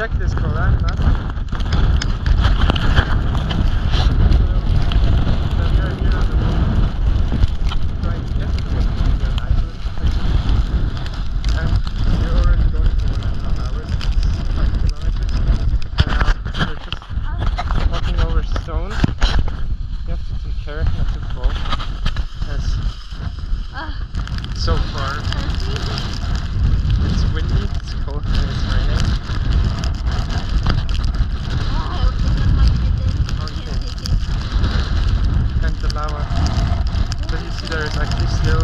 check this Koran map. So far, it's windy, it's cold, and it's raining. Okay. And the lava. So you see there is actually still,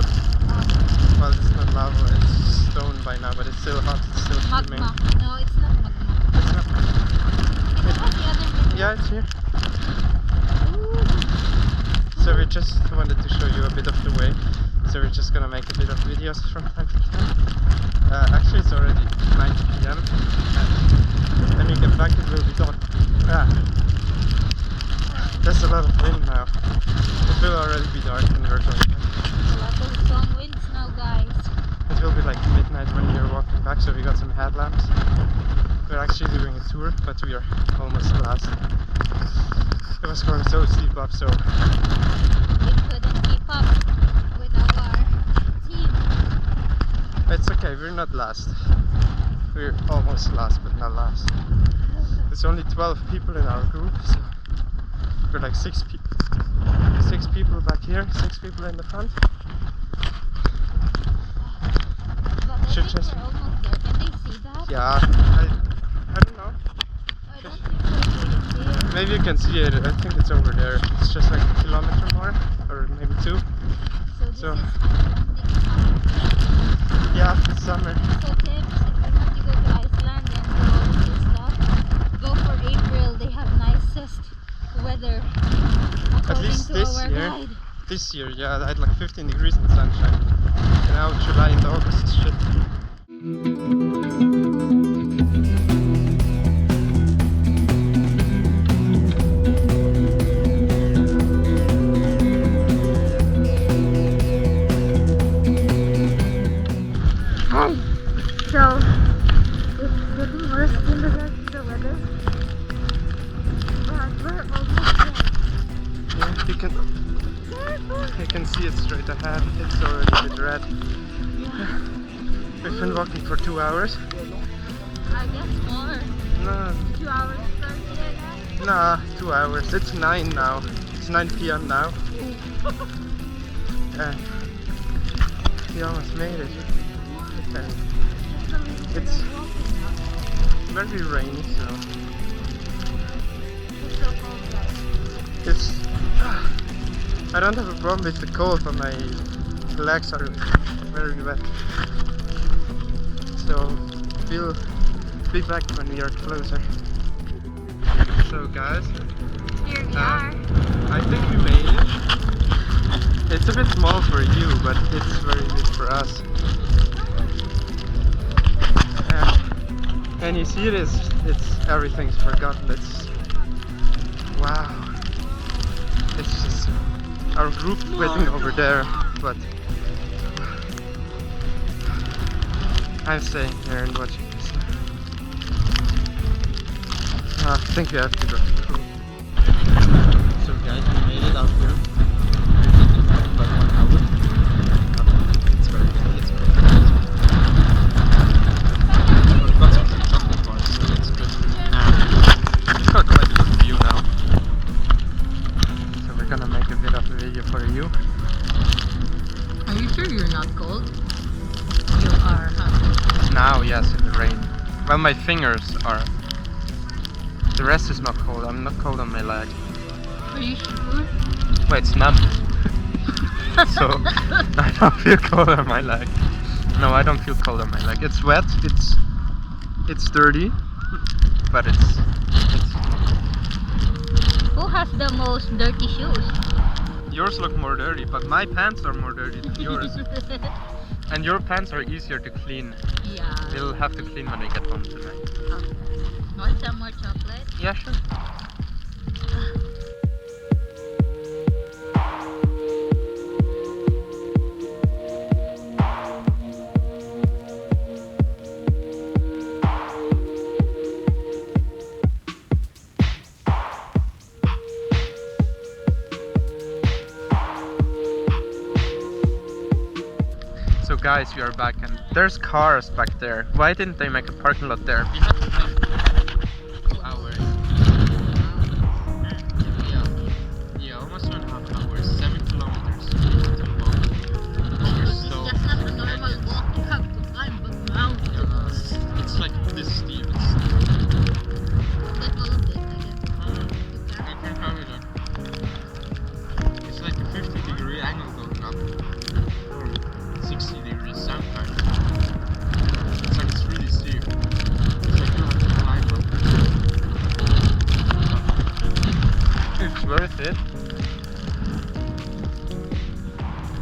well, it's not lava, it's stone by now, but it's still hot, it's still steaming. Magma. No, it's not magma. It's not. Yeah, it's here. So we just wanted to show you a bit of the way. So we're just gonna make a bit of videos from time to time. Actually it's already 9 PM and when we get back it will be dark. There's a lot of wind now. It will already be dark when we're going back. A lot of strong winds now, guys. It will be like midnight when we are walking back, so we got some headlamps. We're actually doing a tour, but we are almost last. It was going so steep up, so We couldn't keep up with our team. it's okay, we're not last. We're almost last, but not last. There's only 12 people in our group, so we're like 6 people. 6 people back here, 6 people in the front. But I Should think just- we're almost there. Can they see that? Yeah, I don't know. I don't think so. They can see it. Maybe you can see it. I think it's over there. It's just like a kilometer more, or maybe 2. So this So- is Icelandic summer. Yeah, it's summer. So tips, if you want to go to Iceland and do all of this stuff, go for April. They have nicest weather according least to this our year. guide. This year, yeah, I had like 15 degrees in the sunshine. And now July and August is shit. So it's getting worse in regards to the weather, but we're almost there. Yeah, you can see it straight ahead. It's already a bit red. We've been walking for 2 hours. I guess more. No, 2 hours 30, I guess. nah, 2 hours. It's 9 now. It's 9 PM now. And we almost made it. And it's very rainy, so It's so cold, guys. it's. I don't have a problem with the cold, but my legs are very wet. So we'll be back when we are closer. So guys, Here we are. I think we made it. It's a bit small for you, but it's very big for us. And you see it's everything's forgotten. It's wow. It's just our group waiting over there, but I'm staying here and watching this. I think we have to go. So guys, we made it out here. About 1 hour. It's very good. It's very good. We've got some chocolate bars, so it's good. It's got quite a good view now. So we're gonna make a bit of a video for you. Are you sure you're not cold? You are, huh? Now, yes, in the rain. Well, my fingers are. The rest is not cold. I'm not cold on my leg. Are you sure? Well, it's numb. So I don't feel cold on my leg. No, I don't feel cold on my leg. It's wet. It's dirty, but it's. Who has the most dirty shoes? Yours look more dirty, but my pants are more dirty than yours. And your pants are easier to clean. Yeah. We'll have to clean when I get home tonight. Okay. Want some more chocolate? Yeah, sure. Guys, we are back and there's cars back there. Why didn't they make a parking lot there? We had to like 2 hours. Yeah, almost 2.5 hours. 7 kilometers to walk over snow. It's just not a normal walk. You have to climb the mountains. It's like this steep. That all of it, I guess. I can have it. It's like a 50-degree angle going up, or 60 degrees sometimes. It's like it's really steep. It's like you have to climb up. It's worth it.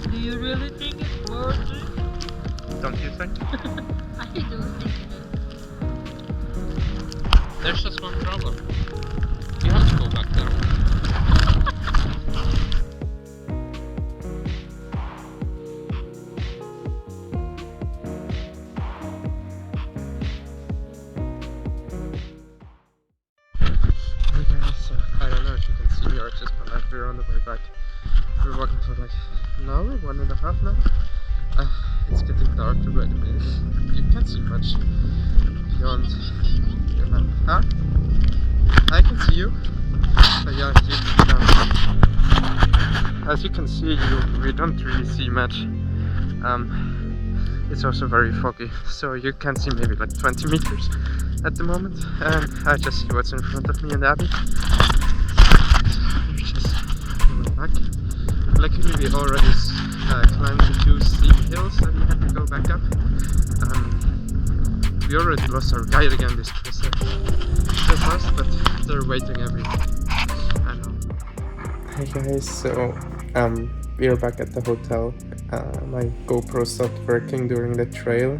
Do you really think it's worth it? Don't you think? I do think it is. There's just one problem. You have to go back down. Hey guys, I don't know if you can see me or just, but like we're on the way back. We're walking for like an hour, 1.5 now. It's getting darker by the minute. You can't see much beyond your hand. Huh? I can see you. But yeah, as you can see, we don't really see much. It's also very foggy, so you can see maybe like 20 meters at the moment. And I just see what's in front of me and Abby. We're just going back. Luckily, we already climbed the 2 steep hills that we had to go back up. We already lost our guide again this trip, so fast, but they're waiting everywhere. I know. Hi guys, so we are back at the hotel. My GoPro stopped working during the trail,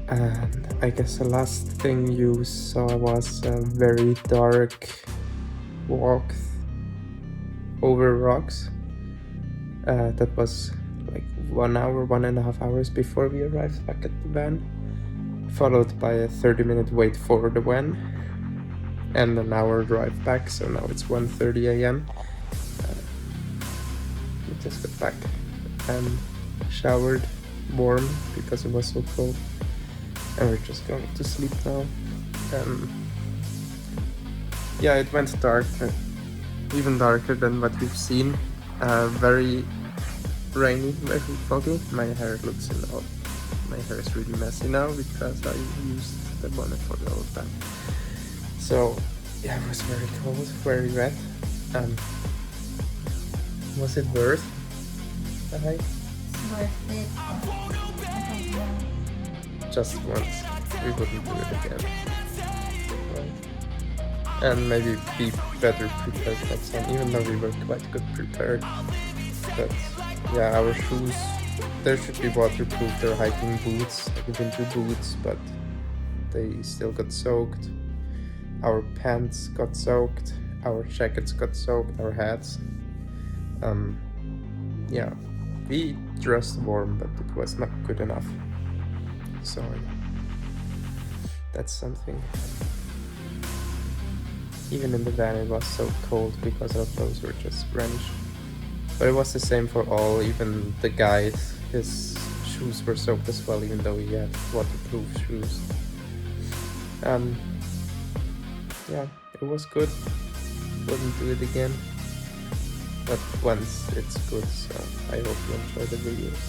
and I guess the last thing you saw was a very dark walk over rocks. That was like 1 hour, 1.5 hours before we arrived back at the van, followed by a 30-minute wait for the van and an hour drive back. So now it's 1:30 a.m. We just got back and showered warm because it was so cold, and we're just going to sleep now. Yeah, it went dark, even darker than what we've seen. Very rainy, very foggy. My hair looks my hair is really messy now because I used the bonnet for the whole time. So yeah, it was very cold, very wet. Was it worth the hike? It's worth it. I don't know. Just once. We wouldn't do it again. Right. And maybe be better prepared next time, even though we were quite good prepared. But yeah, our shoes, there should be waterproof. They're hiking boots, like winter boots, but they still got soaked. Our pants got soaked, our jackets got soaked, our hats. Yeah, we dressed warm, but it was not good enough. So that's something. Even in the van it was so cold because our clothes were just drenched. But it was the same for all, even the guide, his shoes were soaked as well, even though he had waterproof shoes. Yeah, it was good. Wouldn't do it again. But once it's good, so I hope you enjoy the videos.